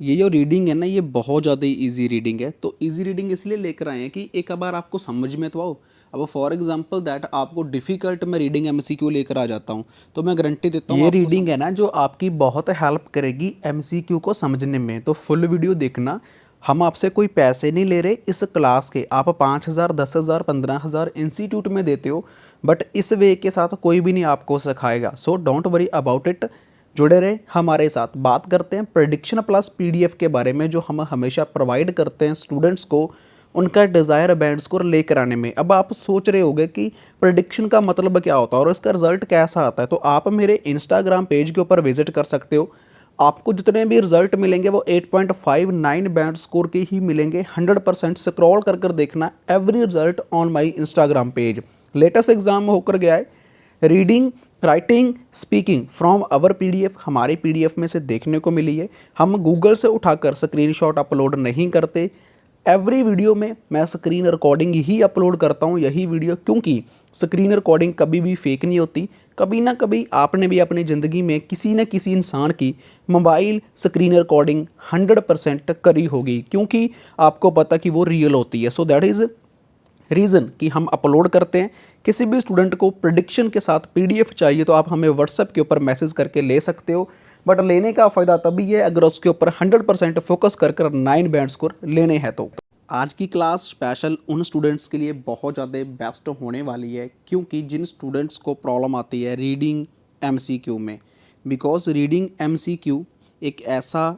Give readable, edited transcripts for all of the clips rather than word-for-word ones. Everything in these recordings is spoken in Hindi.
ये जो रीडिंग है ना, ये बहुत ज़्यादा ईजी रीडिंग है। तो ईजी रीडिंग इसलिए लेकर आए हैं कि एक बार आपको समझ में तो आओ। अब फॉर एग्जांपल दैट आपको डिफ़िकल्ट मैं रीडिंग एमसीक्यू लेकर आ जाता हूँ, तो मैं गारंटी देता हूँ ये आपको रीडिंग है ना जो आपकी बहुत हेल्प करेगी एमसीक्यू को समझने में, तो फुल वीडियो देखना। हम आपसे कोई पैसे नहीं ले रहे इस क्लास के। आप 5,000 10,000 15,000 इंस्टीट्यूट में देते हो, बट इस वे के साथ कोई भी नहीं आपको सिखाएगा। So don't worry about it. जुड़े रहे हमारे साथ। बात करते हैं प्रेडिक्शन प्लस पीडीएफ के बारे में, जो हम हमेशा प्रोवाइड करते हैं स्टूडेंट्स को उनका डिज़ायर बैंड स्कोर लेकर आने में। अब आप सोच रहे होंगे कि प्रेडिक्शन का मतलब क्या होता है और इसका रिजल्ट कैसा आता है, तो आप मेरे इंस्टाग्राम पेज के ऊपर विजिट कर सकते हो। आपको जितने भी रिजल्ट मिलेंगे वो 8.59 बैंड स्कोर के ही मिलेंगे। 100% स्क्रॉल कर कर देखना every result on my Instagram page. Latest exam होकर गया है reading writing speaking from our PDF, हमारी पीडीएफ में से देखने को मिली है। हम गूगल से उठाकर स्क्रीनशॉट अपलोड नहीं करते। एवरी वीडियो में मैं स्क्रीन रिकॉर्डिंग ही अपलोड करता हूँ, यही वीडियो, क्योंकि स्क्रीन रिकॉर्डिंग कभी भी फेक नहीं होती। कभी ना कभी आपने भी अपनी ज़िंदगी में किसी न किसी इंसान की मोबाइल स्क्रीन रिकॉर्डिंग 100% करी होगी, क्योंकि आपको पता कि वो रियल होती है। सो दैट इज़ रीज़न कि हम अपलोड करते हैं। किसी भी स्टूडेंट को प्रिडिक्शन के साथ पीडीएफ चाहिए तो आप हमें व्हाट्सएप के ऊपर मैसेज करके ले सकते हो, बट लेने का फ़ायदा तभी है अगर उसके ऊपर 100% फोकस कर कर 9 बैंड स्कोर लेने हैं। तो आज की क्लास स्पेशल उन स्टूडेंट्स के लिए बहुत ज़्यादा बेस्ट होने वाली है, क्योंकि जिन स्टूडेंट्स को प्रॉब्लम आती है रीडिंग एमसीक्यू में। बिकॉज रीडिंग एमसीक्यू एक ऐसा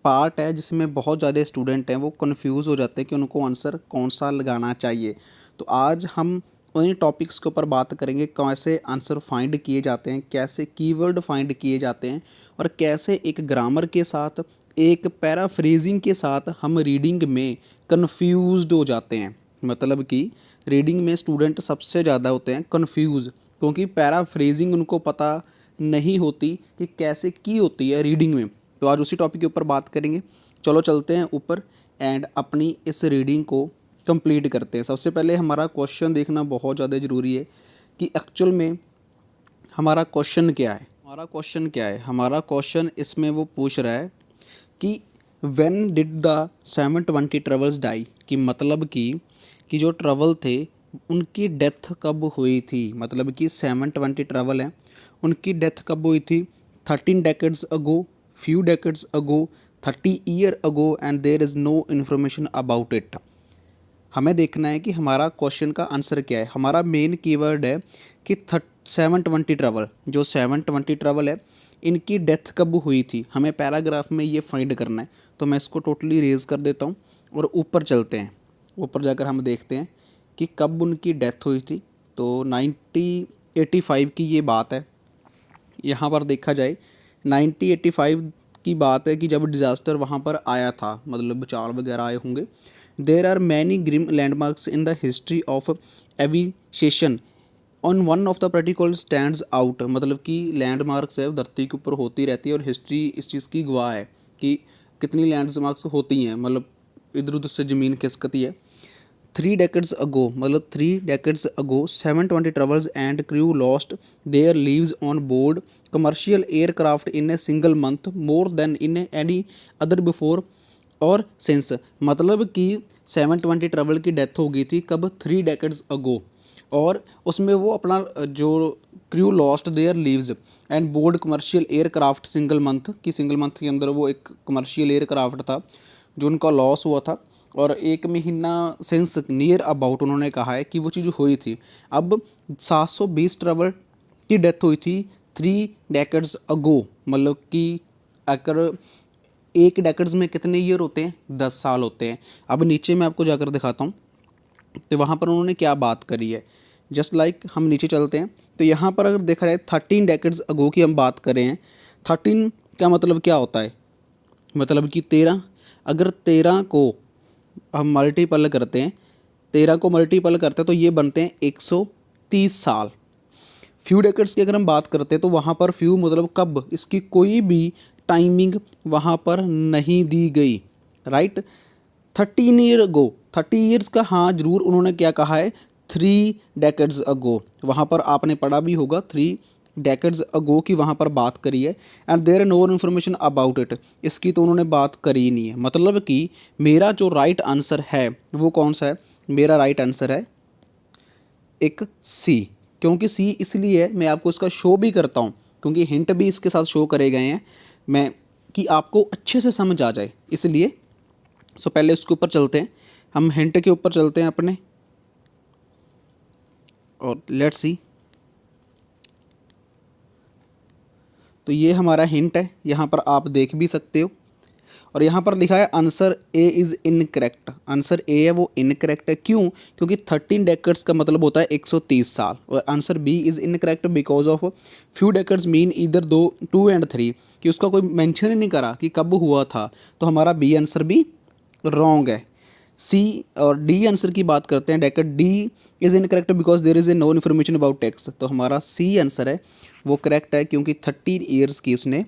पार्ट है जिसमें बहुत ज़्यादा स्टूडेंट हैं वो कंफ्यूज हो जाते हैं कि उनको आंसर कौन सा लगाना चाहिए। तो आज हम उन्हीं टॉपिक्स के ऊपर बात करेंगे, कैसे आंसर फाइंड किए जाते हैं, कैसे कीवर्ड फाइंड किए जाते हैं, और कैसे एक ग्रामर के साथ एक पैराफ्रेजिंग के साथ हम रीडिंग में कंफ्यूज्ड हो जाते हैं। मतलब कि रीडिंग में स्टूडेंट सबसे ज़्यादा होते हैं कंफ्यूज, क्योंकि पैराफ्रेजिंग उनको पता नहीं होती कि कैसे की होती है रीडिंग में। तो आज उसी टॉपिक के ऊपर बात करेंगे। चलो चलते हैं ऊपर एंड अपनी इस रीडिंग को कंप्लीट करते हैं। सबसे पहले हमारा क्वेश्चन देखना बहुत ज़्यादा ज़रूरी है कि एक्चुअल में हमारा क्वेश्चन क्या है। हमारा क्वेश्चन इसमें वो पूछ रहा है कि when did the 720 travels die, कि मतलब कि जो ट्रेवल थे उनकी डेथ कब हुई थी। मतलब कि 720 ट्रेवल हैं, उनकी डेथ कब हुई थी। 13 decades ago, few decades ago, 30 year ago, and there is no information about it. हमें देखना है कि हमारा क्वेश्चन का आंसर क्या है। हमारा मेन कीवर्ड है कि 720 ट्रेवल, जो 720 ट्रेवल है इनकी डेथ कब हुई थी। हमें पैराग्राफ में ये फाइंड करना है। तो मैं इसको टोटली रेज कर देता हूँ और ऊपर चलते हैं। ऊपर जाकर हम देखते हैं कि कब उनकी डेथ हुई थी। तो 1985 की ये बात है। यहाँ पर देखा जाए 1985 की बात है कि जब डिज़ास्टर वहाँ पर आया था, मतलब भूचाल वगैरह आए होंगे। There are many grim landmarks in the history of aviation on one of the particular stands out. मतलब कि लैंडमार्क्स है वो धरती के ऊपर होती रहती है और हिस्ट्री इस चीज़ की गवाह है कि कितनी लैंडमार्क्स होती हैं, मतलब इधर उधर से ज़मीन खिसकती है। 3 decades ago, मतलब 3 decades ago 720 travels and crew lost their lives on board commercial aircraft in a single month, more than in any other before और since। मतलब कि 720 ट्रेवल की डेथ हो गई थी कब, 3 decades ago, और उसमें वो अपना जो crew lost their leaves and board commercial aircraft single month, की सिंगल मंथ के अंदर वो एक कमर्शियल एयरक्राफ्ट था जो उनका लॉस हुआ था। और 1 महीना सिंस नियर अबाउट उन्होंने कहा है कि वो चीज़ हुई थी। अब 720 ट्रेवल की डेथ हुई थी 3 decades अगो। मतलब कि अगर एक डेकेड्स में कितने ईयर होते हैं, 10 साल होते हैं। अब नीचे मैं आपको जाकर दिखाता हूँ तो वहाँ पर उन्होंने क्या बात करी है। जस्ट लाइक हम नीचे चलते हैं तो यहाँ पर अगर देखा जाए 13 decades अगो की हम बात करें हैं। 13 का मतलब क्या होता है, मतलब कि 13। अगर 13 को हम मल्टीपल करते हैं, 13 को मल्टीपल करते हैं तो ये बनते हैं 130 साल। फ्यू डेकेड्स की अगर हम बात करते हैं तो वहाँ पर फ्यू मतलब कब, इसकी कोई भी टाइमिंग वहाँ पर नहीं दी गई। राइट। 13 ईयर अगो, 30 ईयर्स का हाँ जरूर उन्होंने क्या कहा है, 3 decades अगो। वहाँ पर आपने पढ़ा भी होगा 3 डेकेड्स अगो की वहाँ पर बात करी है, and there no information about it, इसकी तो उन्होंने बात करी ही नहीं है। मतलब कि मेरा जो राइट आंसर है वो कौन सा है? मेरा राइट आंसर है एक सी। क्योंकि सी इसलिए है, मैं आपको इसका शो भी करता हूँ क्योंकि हिंट भी इसके साथ शो करे गए हैं मैं, कि आपको अच्छे से समझ आ जाए इसलिए। सो पहले उसके ऊपर चलते हैं, हम हिंट के ऊपर चलते हैं अपने, और लेट्स सी। तो ये हमारा हिंट है, यहाँ पर आप देख भी सकते हो, और यहाँ पर लिखा है answer A is incorrect. Answer A है वो इनकरेक्ट है, क्यों? क्योंकि 13 डेकेड्स का मतलब होता है 130 साल, और answer B is incorrect because of few decades mean इधर 2 एंड 3, कि उसका कोई मेंशन ही नहीं करा कि कब हुआ था, तो हमारा बी आंसर भी रॉन्ग है। सी और डी आंसर की बात करते हैं, decade D is incorrect because there is a no information about tax, तो हमारा सी आंसर है वो करेक्ट है क्योंकि 13 ईयर्स की उसने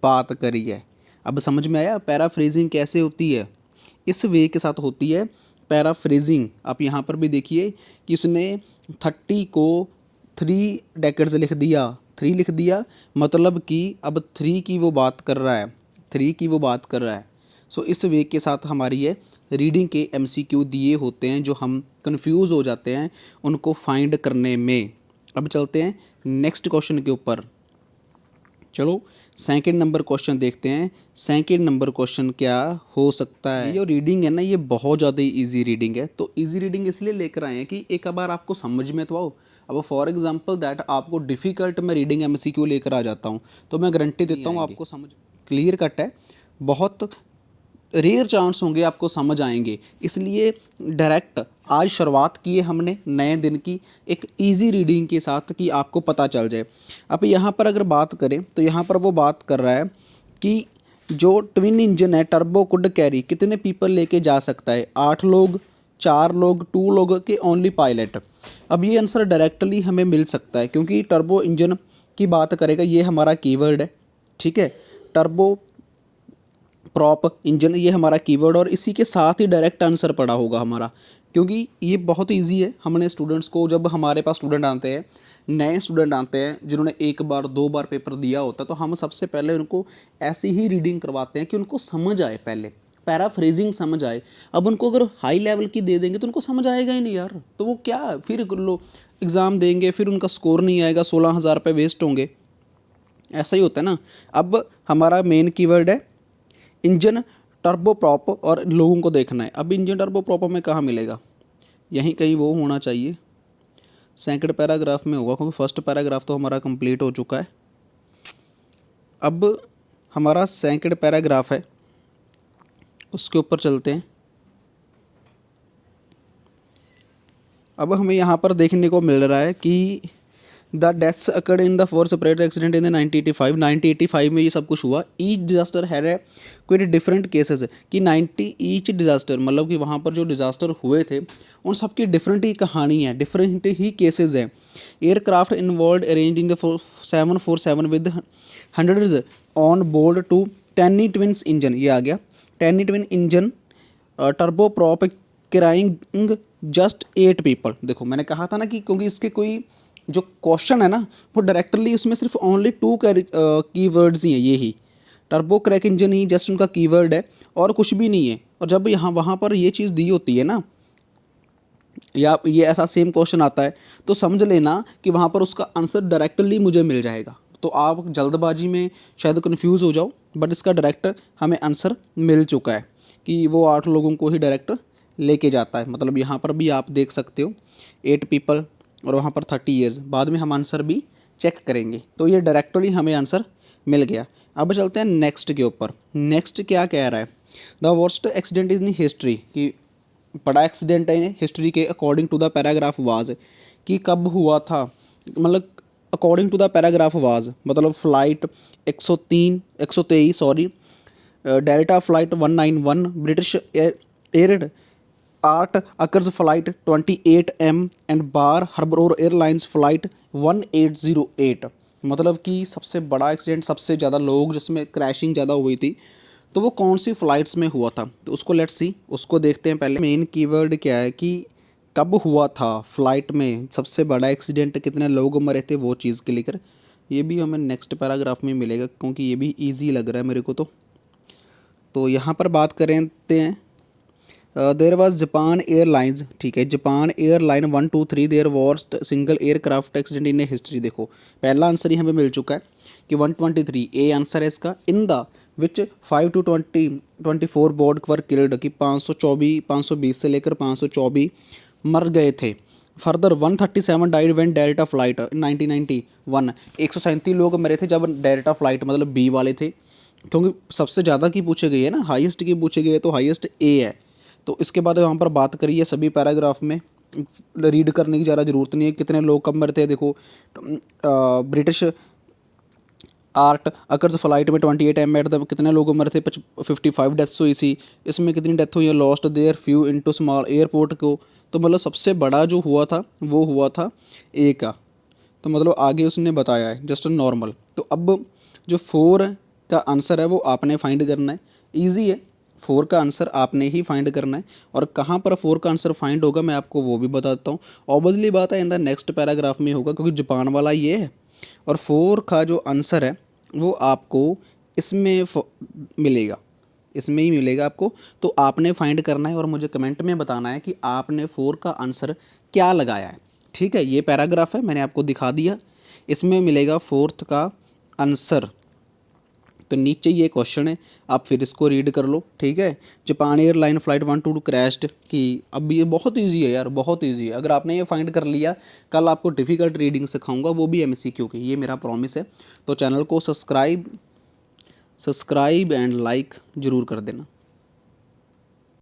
बात करी है। अब समझ में आया पैराफ्रेजिंग कैसे होती है? इस वे के साथ होती है पैराफ्रेजिंग। आप यहाँ पर भी देखिए कि उसने 30 को 3 डेकेड्स लिख दिया, 3 लिख दिया, मतलब कि अब 3 की वो बात कर रहा है, 3 की वो बात कर रहा है। सो इस वे के साथ हमारी ये रीडिंग के एमसीक्यू दिए होते हैं जो हम कंफ्यूज हो जाते हैं उनको फाइंड करने में। अब चलते हैं नेक्स्ट क्वेश्चन के ऊपर। चलो सेकंड नंबर क्वेश्चन देखते हैं। सेकंड नंबर क्वेश्चन क्या हो सकता है? ये जो रीडिंग है ना, ये बहुत ज़्यादा इजी रीडिंग है। तो इजी रीडिंग इसलिए लेकर आए हैं कि एक बार आपको समझ में तो आओ। अब फॉर एग्जांपल दैट आपको डिफ़िकल्ट मैं रीडिंग एमसीक्यू लेकर आ जाता हूँ तो मैं गारंटी देता हूँ आपको समझ क्लियर कट है, बहुत रेयर चांस होंगे आपको समझ आएंगे। इसलिए डायरेक्ट आज शुरुआत की है हमने नए दिन की एक इजी रीडिंग के साथ कि आपको पता चल जाए। अब यहाँ पर अगर बात करें तो यहाँ पर वो बात कर रहा है कि जो ट्विन इंजन है टर्बो कुड कैरी कितने पीपल लेके जा सकता है? 8 लोग, 4 लोग, 2 लोग के ओनली पायलट। अब ये आंसर डायरेक्टली हमें मिल सकता है क्योंकि टर्बो इंजन की बात करेगा, ये हमारा कीवर्ड है, ठीक है। टर्बो प्रॉप इंजन ये हमारा कीवर्ड, और इसी के साथ ही डायरेक्ट आंसर पड़ा होगा हमारा, क्योंकि ये बहुत इजी है। हमने स्टूडेंट्स को, जब हमारे पास स्टूडेंट आते हैं, नए स्टूडेंट आते हैं जिन्होंने 1 बार 2 बार पेपर दिया होता है, तो हम सबसे पहले उनको ऐसी ही रीडिंग करवाते हैं कि उनको समझ आए, पहले पैराफ्रेजिंग समझ आए। अब उनको अगर हाई लेवल की दे देंगे तो उनको समझ आएगा ही नहीं यार, तो वो क्या फिर लो एग्ज़ाम देंगे, फिर उनका स्कोर नहीं आएगा, 16,000 रुपये वेस्ट होंगे। ऐसा ही होता है ना। अब हमारा मेन कीवर्ड है इंजन टर्बो प्रॉप, और लोगों को देखना है। अब इंजन टर्बो प्रॉप में कहाँ मिलेगा? यहीं कहीं वो होना चाहिए, सेकंड पैराग्राफ में होगा, क्योंकि फर्स्ट पैराग्राफ तो हमारा कंप्लीट हो चुका है। अब हमारा सेकंड पैराग्राफ है, उसके ऊपर चलते हैं। अब हमें यहाँ पर देखने को मिल रहा है कि the deaths occurred in the 4 separate accident in the 1985 में ये सब कुछ हुआ। ईच डिजास्टर हैड ए कोई डिफरेंट केसेस, कि 90 ईच डिजास्टर मतलब कि वहाँ पर जो डिजास्टर हुए थे उन सब की डिफरेंट ही कहानी है, डिफरेंट ही केसेस हैं। Aircraft involve arrange in the 747 with hundreds on board to tiny twins engine, ये आ गया tiny twin engine turboprop carrying just 8 people. देखो मैंने कहा था ना कि क्योंकि इसके कोई जो क्वेश्चन है ना वो डायरेक्टली उसमें सिर्फ ओनली 2 कीवर्ड्स ही हैं, ये ही टर्बो क्रैक इंजन ही जस्ट उनका कीवर्ड है और कुछ भी नहीं है। और जब यहाँ वहाँ पर ये चीज़ दी होती है ना, या ये ऐसा सेम क्वेश्चन आता है, तो समझ लेना कि वहाँ पर उसका आंसर डायरेक्टली मुझे मिल जाएगा। तो आप जल्दबाजी में शायद कन्फ्यूज़ हो जाओ, बट इसका डायरेक्ट हमें आंसर मिल चुका है कि वो 8 लोगों को ही डायरेक्ट लेके जाता है। मतलब यहाँ पर भी आप देख सकते हो 8 पीपल और वहाँ पर 30 ईयर्स। बाद में हम आंसर भी चेक करेंगे, तो ये डायरेक्टली हमें आंसर मिल गया। अब चलते हैं नेक्स्ट के ऊपर। नेक्स्ट क्या कह रहा है? The worst accident in history, कि बड़ा एक्सीडेंट है हिस्ट्री के according to the paragraph was, कि कब हुआ था, मतलब according to the paragraph was मतलब flight 123 sorry, Delta flight 191 British Airtours flight 28 M and Bar Harbor Airlines flight 1808। मतलब कि सबसे बड़ा एक्सीडेंट, सबसे ज़्यादा लोग जिसमें क्रैशिंग ज़्यादा हुई थी, तो वो कौन सी फ़्लाइट्स में हुआ था, तो उसको लेट्स सी, उसको देखते हैं। पहले मेन कीवर्ड क्या है कि कब हुआ था फ़्लाइट में सबसे बड़ा एक्सीडेंट, कितने लोग मरे थे, वो चीज़ क्लियर ये भी हमें नेक्स्ट पैराग्राफ में मिलेगा क्योंकि ये भी ईजी लग रहा है मेरे को। तो यहाँ पर बात करते हैं देयर वाज जापान एयरलाइंस, ठीक है, Japan airline 123 their worst single aircraft accident in history. देखो पहला आंसर ही हमें मिल चुका है कि 123 ए आंसर है इसका। In the which 5 to 24 board were killed, कि 520 से लेकर 524 मर गए थे। Further 137 died when delta flight 1991, 137 लोग मरे थे जब डेल्टा फ्लाइट मतलब बी वाले थे, क्योंकि सबसे ज़्यादा की पूछे गई है ना, हाईएस्ट की पूछे गई है तो हाईएस्ट ए है। तो इसके बाद यहाँ पर बात करिए सभी पैराग्राफ में, रीड करने की ज़्यादा ज़रूरत नहीं है। कितने लोग कब मरते हैं देखो, ब्रिटिश आर्ट अकर्स फ्लाइट में 28 एम एट द कितने लोग मरे थे, 55 डेथ्स हुई थी। इसमें कितनी डेथ हुई है, lost their few into small airport को, तो मतलब सबसे बड़ा जो हुआ था वो हुआ था ए का, तो मतलब आगे उसने बताया है जस्ट नॉर्मल। तो अब जो 4 का आंसर है वो आपने फाइंड करना है, ईजी है, 4 का आंसर आपने ही फाइंड करना है। और कहाँ पर 4 का आंसर फाइंड होगा मैं आपको वो भी बताता हूँ। ऑब्वियसली बात है इन द नेक्स्ट पैराग्राफ में होगा क्योंकि जापान वाला ये है, और 4 का जो आंसर है वो आपको इसमें मिलेगा, इसमें ही मिलेगा आपको। तो आपने फाइंड करना है और मुझे कमेंट में बताना है कि आपने 4 का आंसर क्या लगाया है। ठीक है, ये पैराग्राफ है मैंने आपको दिखा दिया, इसमें मिलेगा 4th का आंसर। तो नीचे ये क्वेश्चन है, आप फिर इसको रीड कर लो। ठीक है, जापान एयरलाइन फ्लाइट 122 क्रैश्ड की, अब ये बहुत इजी है यार, बहुत इजी है। अगर आपने ये फाइंड कर लिया, कल आपको डिफ़िकल्ट रीडिंग सिखाऊंगा वो भी एमसीक्यू की, ये मेरा प्रॉमिस है। तो चैनल को सब्सक्राइब एंड लाइक ज़रूर कर देना।